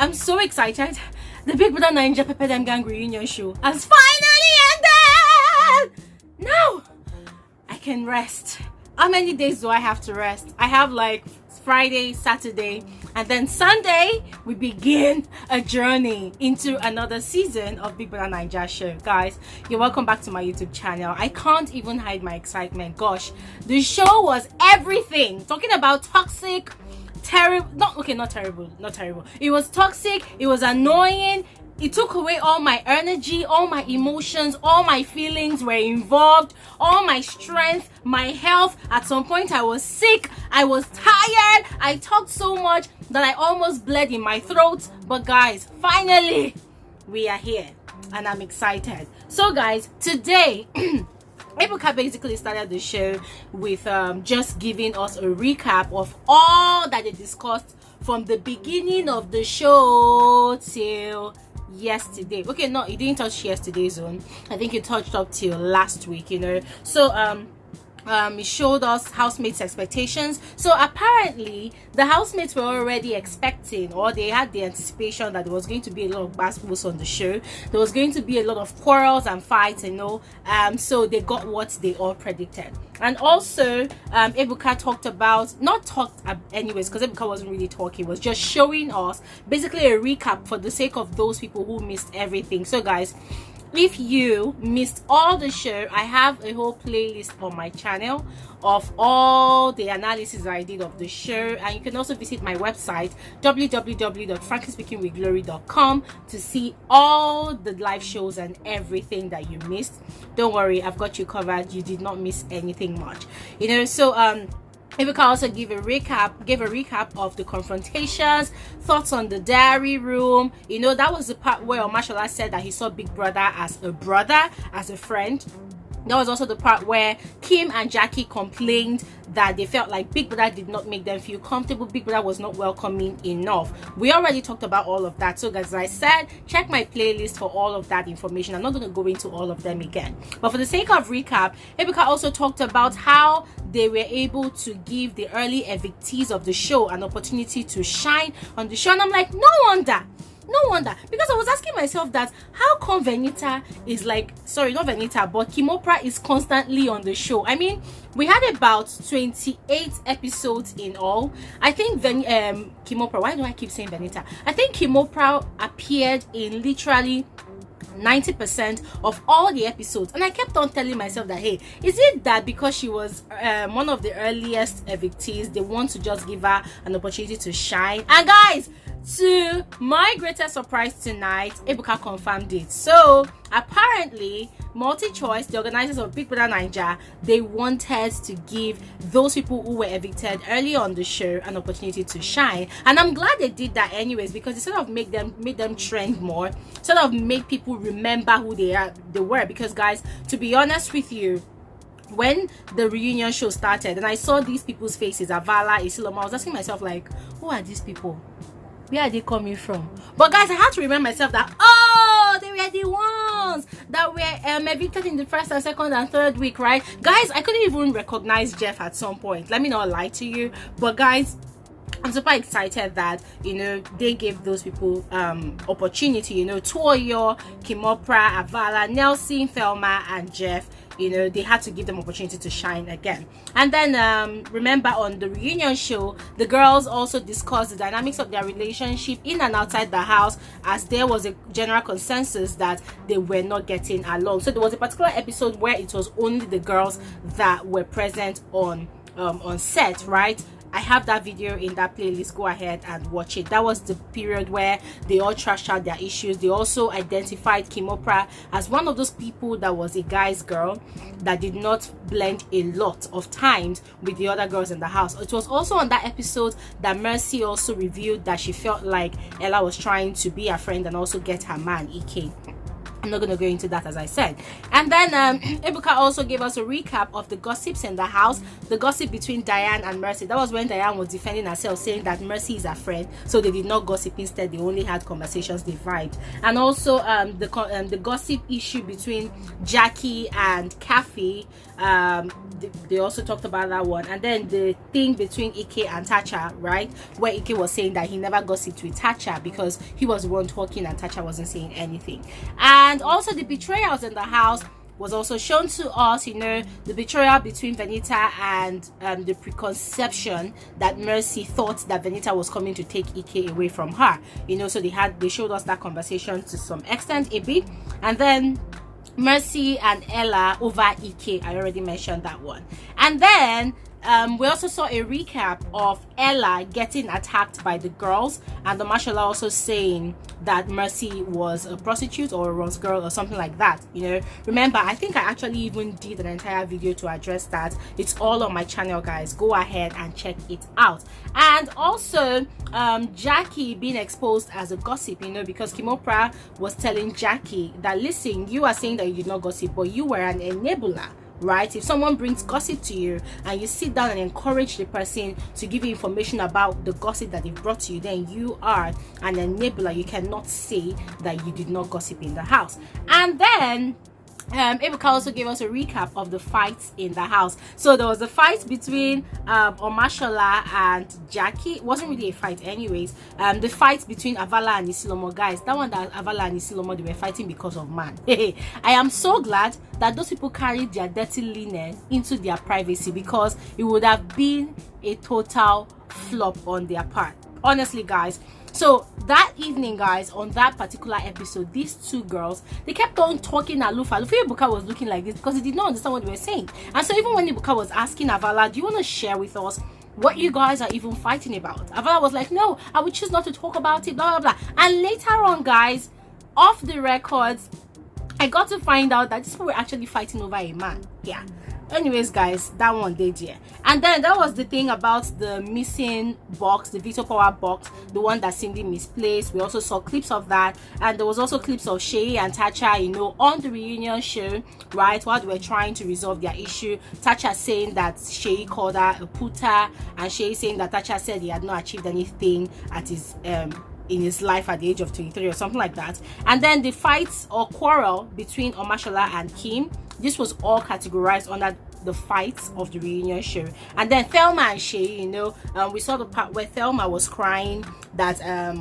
I'm so excited. The Big Brother Naija pepperdemgang reunion show has finally ended! Now, I can rest. How many days do I have to rest? I have like Friday, Saturday, and then Sunday, we begin a journey into another season of Big Brother Naija show. Guys, you're welcome back to my YouTube channel. I can't even hide my excitement. Gosh, the show was everything. Talking about toxic, terrible, not terrible. It was toxic, it was annoying. It took away all my energy, all my emotions, all my feelings were involved, all my strength, my health. At some point I was sick, I was tired, I talked so much that I almost bled in my throat. But guys, finally we are here and I'm excited. So guys, today Ebuka basically started the show with just giving us a recap of all that they discussed from the beginning of the show till yesterday. Okay, no, he didn't touch yesterday's zone. I think he touched up till last week, you know. So it showed us housemates' expectations. So apparently the housemates were already expecting, or they had the anticipation, that there was going to be a lot of basketballs on the show. There was going to be a lot of quarrels and fights, you know. So they got what they all predicted. And also Ebuka talked about, anyways, because Ebuka wasn't really talking, was just showing us basically a recap for the sake of those people who missed everything. So guys, if you missed all the show, I have a whole playlist on my channel of all the analysis I did of the show, and you can also visit my website www.franklyspeakingwithglory.com to see all the live shows and everything that you missed. Don't worry, I've got you covered. You did not miss anything much, you know. So Ebuka also gave a recap of the confrontations, thoughts on the diary room. You know, that was the part where Omashola said that he saw Big Brother, as a friend. That was also the part where Kim and Jackye complained that they felt like Big Brother did not make them feel comfortable. Big Brother was not welcoming enough. We already talked about all of that. So guys, as I said, check my playlist for all of that information. I'm not going to go into all of them again. But for the sake of recap, Ebuka also talked about how they were able to give the early evictees of the show an opportunity to shine on the show. And I'm like, no wonder, because I was asking myself that how come Venita is like, sorry, not Venita, but Kimoprah is constantly on the show. I mean, we had about 28 episodes in all. I think Kimoprah, why do I keep saying Venita? I think Kimoprah appeared in literally 90% of all the episodes, and I kept on telling myself that, hey, is it that because she was one of the earliest evictees, they want to just give her an opportunity to shine? And guys, to my greatest surprise tonight, Ebuka confirmed it. So apparently Multi-Choice, the organizers of Big Brother Naija, they wanted to give those people who were evicted early on the show an opportunity to shine, and I'm glad they did that anyways, because it sort of made them trend more, sort of make people remember who they were. Because guys, to be honest with you, when the reunion show started and I saw these people's faces, Avala, Isilomo, I was asking myself, like, who are these people? Where are they coming from? But guys, I had to remind myself that, oh, they were the ones that were evicted in the first and second and third week, right? Guys, I couldn't even recognize Jeff at some point. Let me not lie to you. But guys, I'm super excited that, you know, they gave those people opportunity. You know, Tuoyo, Kimoprah, Avala, Nelson, Thelma, and Jeff. You know, they had to give them opportunity to shine again. And then remember, on the reunion show, the girls also discussed the dynamics of their relationship in and outside the house, as there was a general consensus that they were not getting along. So there was a particular episode where it was only the girls that were present on set, right? I have that video in that playlist. Go ahead and watch it. That was the period where they all trashed out their issues. They also identified Kimoprah as one of those people that was a guy's girl that did not blend a lot of times with the other girls in the house. It was also on that episode that Mercy also revealed that she felt like Ella was trying to be a friend and also get her man, Enkay. I'm not going to go into that, as I said. And then Ebuka also gave us a recap of the gossips in the house, the gossip between Diane and Mercy. That was when Diane was defending herself, saying that Mercy is her friend, so they did not gossip. Instead, they only had conversations, they vibed. And also the gossip issue between Jackye and Khafi, they also talked about that one. And then the thing between Enkay and Tacha, right, where Enkay was saying that he never gossiped with Tacha because he was the one talking and Tacha wasn't saying anything. And also the betrayals in the house was also shown to us, you know, the betrayal between Venita and the preconception that Mercy thought that Venita was coming to take Enkay away from her, you know. So they showed us that conversation to some extent a bit. And then Mercy and Ella over Enkay, I already mentioned that one. And then we also saw a recap of Ella getting attacked by the girls, and Omashola also saying that Mercy was a prostitute or a Rose girl or something like that, you know. Remember, I think I actually even did an entire video to address that. It's all on my channel, guys. Go ahead and check it out. And also Jackye being exposed as a gossip, you know, because Kimoprah was telling Jackye that, listen, you are saying that you did not gossip, but you were an enabler, right? If someone brings gossip to you and you sit down and encourage the person to give you information about the gossip that they brought to you, then you are an enabler. You cannot say that you did not gossip in the house. And then Ebuka also gave us a recap of the fights in the house. So there was a fight between Omashola and Jackye. It wasn't really a fight anyways. The fight between Avala and Isilomo, guys, that one, that Avala and Isilomo, they were fighting because of man. I am so glad that those people carried their dirty linen into their privacy, because it would have been a total flop on their part, honestly, guys. So that evening, guys, on that particular episode, these two girls, they kept on talking Alufa. Ebuka was looking like this because he did not understand what they were saying. And so even when Ebuka was asking Avala, do you want to share with us what you guys are even fighting about? Avala was like, no, I would choose not to talk about it, blah, blah, blah. And later on, guys, off the records, I got to find out that these people were actually fighting over a man. Yeah. Anyways, guys, that one did, yeah. And then that was the thing about the missing box, the Veto Power box, the one that Cindy misplaced. We also saw clips of that, and there was also clips of Seyi and Tacha, you know, on the reunion show, right, while they were trying to resolve their issue. Tacha saying that Seyi called her a puta, and Seyi saying that Tacha said he had not achieved anything at his in his life at the age of 23 or something like that. And then the fights or quarrel between Omashola and Kim, this was all categorized under the fights of the reunion show. And then Thelma and Seyi, you know, we saw the part where Thelma was crying that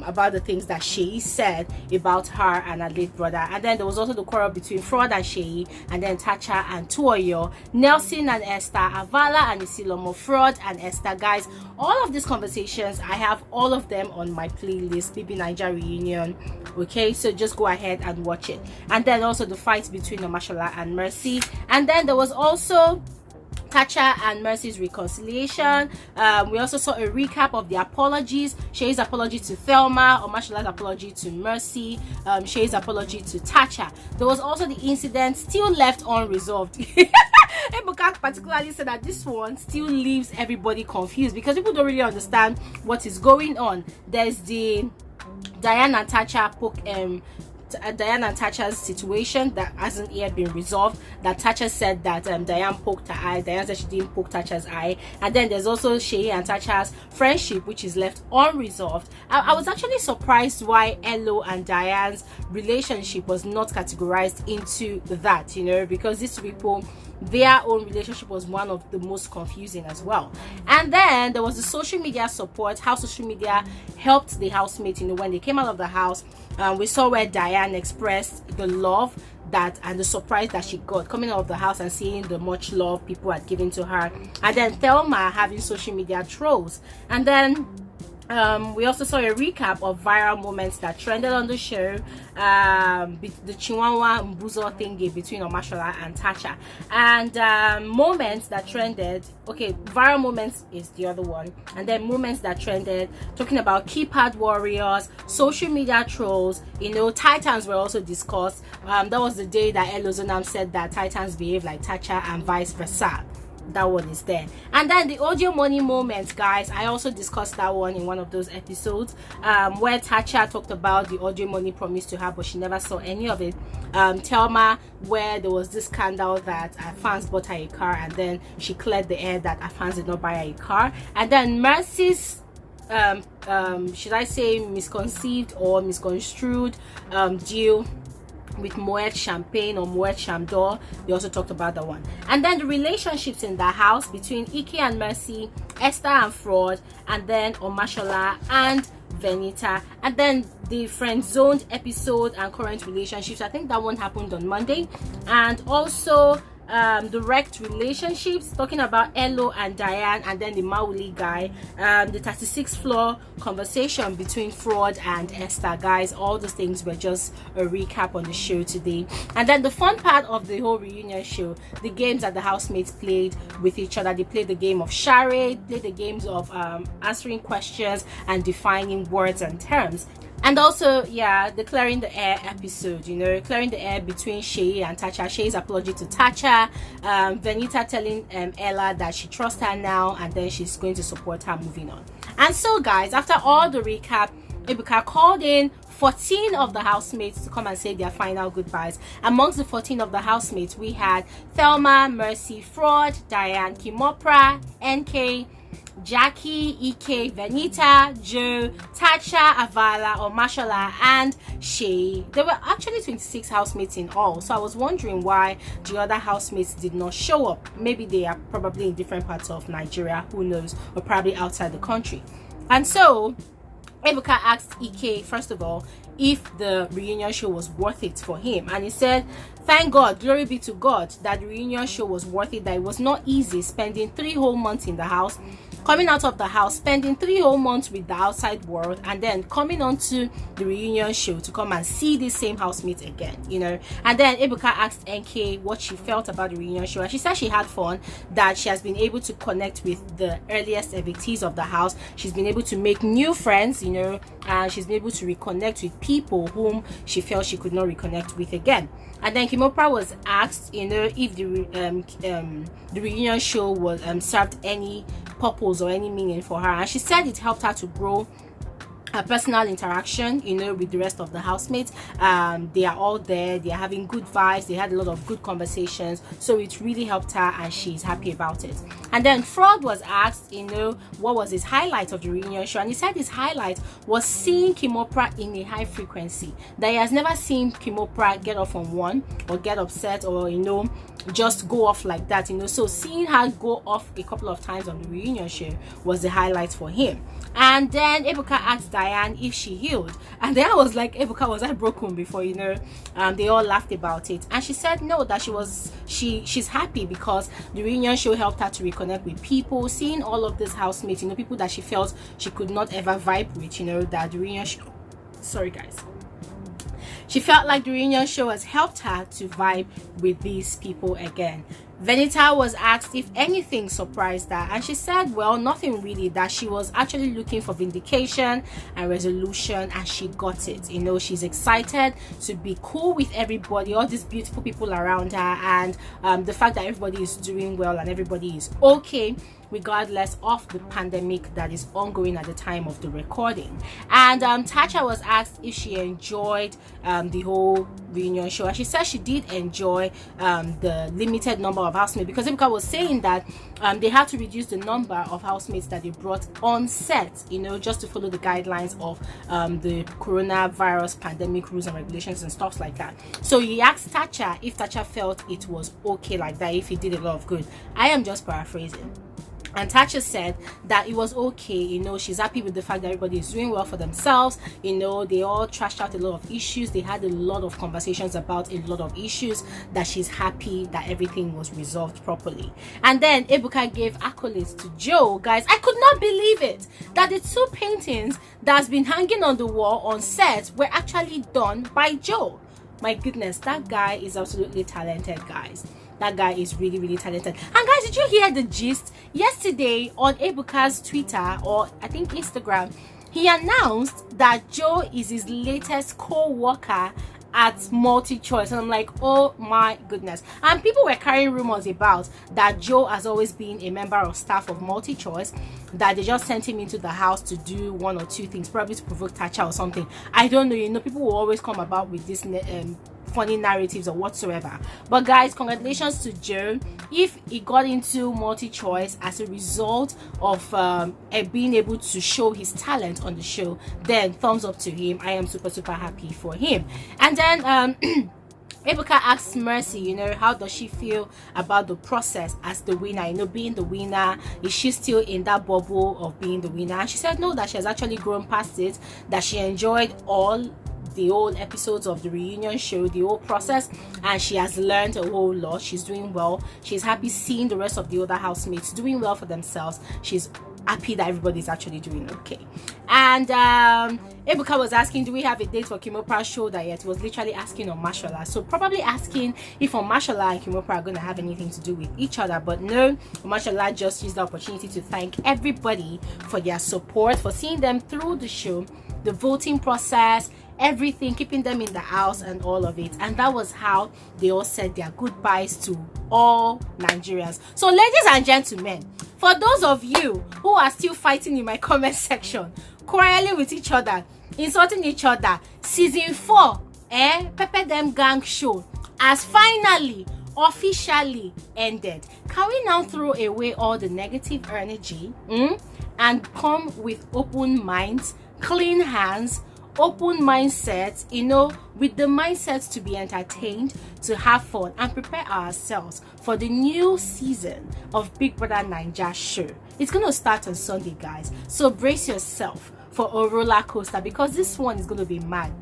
about the things that Seyi said about her and her late brother. And then there was also the quarrel between Frodd and Seyi, and then Tacha and Tuoyo, Nelson and Esther, Avala and Isilomo, Frodd and Esther. Guys, all of these conversations, I have all of them on my playlist, BBNaija reunion. Okay, so just go ahead and watch it. And then also the fight between Omashola and Mercy. And then there was also Tacha and Mercy's reconciliation. We also saw a recap of the apologies. Seyi's apology to Thelma, Omashola's apology to Mercy, Seyi's apology to Tacha. There was also the incident still left unresolved. Ebuka particularly said that this one still leaves everybody confused because people don't really understand what is going on. There's the Diane and Tacha Diane and Tacha's situation that hasn't yet been resolved. That Tacha said that Diane poked her eye. Diane said she didn't poke Tacha's eye. And then there's also Seyi and Tacha's friendship, which is left unresolved. I was actually surprised why Elo and Diane's relationship was not categorized into that, you know, because these people, their own relationship was one of the most confusing as well. And then there was the social media support, how social media helped the housemates, you know, when they came out of the house. We saw where Diane expressed the love that and the surprise that she got coming out of the house and seeing the much love people had given to her. And then Thelma having social media trolls. And then we also saw a recap of viral moments that trended on the show, the Chihuahua Mbuzo thingy between Omashola and Tacha, and moments that trended. Okay, viral moments is the other one, and then moments that trended, talking about keypad warriors, social media trolls, you know, Titans were also discussed. That was the day that Elozonam said that Titans behave like Tacha and vice versa. that one is there. And then the audio money moment, guys, I also discussed that one in one of those episodes, where Tacha talked about the audio money promised to her, but she never saw any of it. Thelma, where there was this scandal that her fans bought her a car, and then she cleared the air that her fans did not buy her a car. And then Mercy's should I say misconceived or misconstrued deal with Moet Champagne or Moet Chamdor. They also talked about that one. And then the relationships in the house between Enkay and Mercy, Esther and Frodd, and then Omashola and Venita. And then the friend zoned episode and current relationships, I think that one happened on Monday. And also the wrecked relationships, talking about Elo and Diane, and then the Mauli guy, the 36th floor conversation between Frodd and Esther. Guys, all those things were just a recap on the show today. And then the fun part of the whole reunion show, the games that the housemates played with each other. They played the game of charade, played the games of answering questions and defining words and terms. And also, yeah, the clearing the air episode, you know, clearing the air between Seyi and Tacha. Seyi's apology to Tacha, Venita telling Ella that she trusts her now, and then she's going to support her moving on. And so, guys, after all the recap, Ebuka called in 14 of the housemates to come and say their final goodbyes. Amongst the 14 of the housemates, we had Thelma, Mercy, Frodd, Diane, Kimoprah, Enkay, Jackye, Enkay, Venita, Joe, Tacha, Avala, Omashola, and Seyi. There were actually 26 housemates in all, so I was wondering why the other housemates did not show up. Maybe they are probably in different parts of Nigeria, who knows, or probably outside the country. And so Ebuka asked Enkay, first of all, if the reunion show was worth it for him, and he said, thank God, glory be to God, that the reunion show was worth it, that it was not easy spending 3 whole months in the house, coming out of the house, spending 3 whole months with the outside world, and then coming on to the reunion show to come and see the same housemates again, you know. And then Ebuka asked Enkay what she felt about the reunion show, and she said she had fun, that she has been able to connect with the earliest evictees of the house. She's been able to make new friends, you know, and she's been able to reconnect with people whom she felt she could not reconnect with again. And then Kimoprah was asked, you know, if the reunion show was served any purpose or any meaning for her, and she said it helped her to grow her personal interaction, you know, with the rest of the housemates. They are all there, they are having good vibes, they had a lot of good conversations, so it really helped her and she's happy about it. And then Frodd was asked, you know, what was his highlight of the reunion show, and he said his highlight was seeing Kimoprah in a high frequency, that he has never seen Kimoprah get off on one or get upset or, you know, just go off like that, you know. So seeing her go off a couple of times on the reunion show was the highlight for him. And then Ebuka asked Diane if she healed, and then I was like, Ebuka, was I broken before, you know? They all laughed about it, and she said no, that she's happy because the reunion show helped her to reconnect with people, seeing all of these housemates, you know, people that she felt she could not ever vibe with, you know, that the reunion show, sorry guys, she felt like the reunion show has helped her to vibe with these people again. Venita was asked if anything surprised her, and she said, well, nothing really, that she was actually looking for vindication and resolution, and she got it. You know, she's excited to be cool with everybody, all these beautiful people around her, and the fact that everybody is doing well and everybody is okay, regardless of the pandemic that is ongoing at the time of the recording. And Tacha was asked if she enjoyed the whole reunion show, and she said she did enjoy the limited number of housemates, because Ebuka was saying that they had to reduce the number of housemates that they brought on set, you know, just to follow the guidelines of the coronavirus pandemic rules and regulations and stuff like that. So he asked Tacha if Tacha felt it was okay like that, if it did a lot of good. I am just paraphrasing. And Tacha said that it was okay, you know, she's happy with the fact that everybody is doing well for themselves, you know, they all trashed out a lot of issues, they had a lot of conversations about a lot of issues, that she's happy that everything was resolved properly. And then Ebuka gave accolades to Joe. Guys, I could not believe it, that the 2 paintings that's been hanging on the wall on set were actually done by Joe. My goodness, that guy is absolutely talented, guys. That guy is really, really talented. And guys, did you hear the gist? Yesterday on Ebuka's Twitter, or I think Instagram, he announced that Joe is his latest co-worker at multi-choice, and I'm like, oh my goodness. And people were carrying rumors about that Joe has always been a member of staff of multi-choice, that they just sent him into the house to do one or two things, probably to provoke Tacha or something. I don't know, you know, people will always come about with this funny narratives or whatsoever. But guys, congratulations to Joe. If he got into multi-choice as a result of being able to show his talent on the show, then thumbs up to him. I am super happy for him. And then Ebuka asks Mercy, you know, how does she feel about the process as the winner, you know, being the winner? Is she still in that bubble of being the winner? And she said no, that she has actually grown past it, that she enjoyed all the old episodes of the reunion show, the whole process, and she has learned a whole lot. She's doing well. She's happy seeing the rest of the other housemates doing well for themselves. She's happy that everybody's actually doing okay. And Ebuka was asking, do we have a date for Kimoprah's show that yet? Was literally asking Omashola. So probably asking if Omashola and Kimoprah are going to have anything to do with each other. But no, Omashola just used the opportunity to thank everybody for their support, for seeing them through the show, the voting process, everything, keeping them in the house and all of it. And that was how they all said their goodbyes to all Nigerians. So ladies and gentlemen, for those of you who are still fighting in my comment section, quarreling with each other, insulting each other, season 4 pepperdemgang show has finally officially ended. Can we now throw away all the negative energy and come with open minds, clean hands, open mindset, you know, with the mindset to be entertained, to have fun, and prepare ourselves for the new season of Big Brother Naija show. It's going to start on Sunday, guys, so brace yourself for a roller coaster, because this one is going to be mad.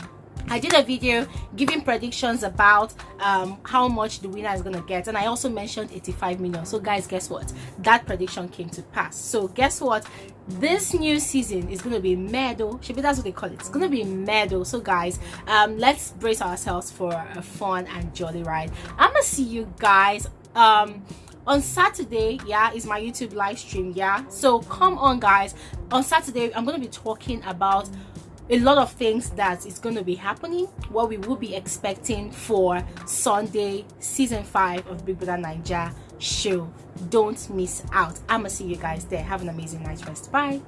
I did a video giving predictions about how much the winner is going to get, and I also mentioned 85 million. So guys, guess what? That prediction came to pass. So guess what? This new season is going to be meadow. Maybe that's what they call it. It's going to be meadow. So guys, let's brace ourselves for a fun and jolly ride. I'm gonna see you guys on Saturday. Yeah, is my YouTube live stream. Yeah, so come on guys. On Saturday I'm going to be talking about a lot of things that is going to be happening, what we will be expecting for Sunday season 5 of Big Brother Naija show. Don't miss out. I'm gonna see you guys there. Have an amazing night rest. Bye.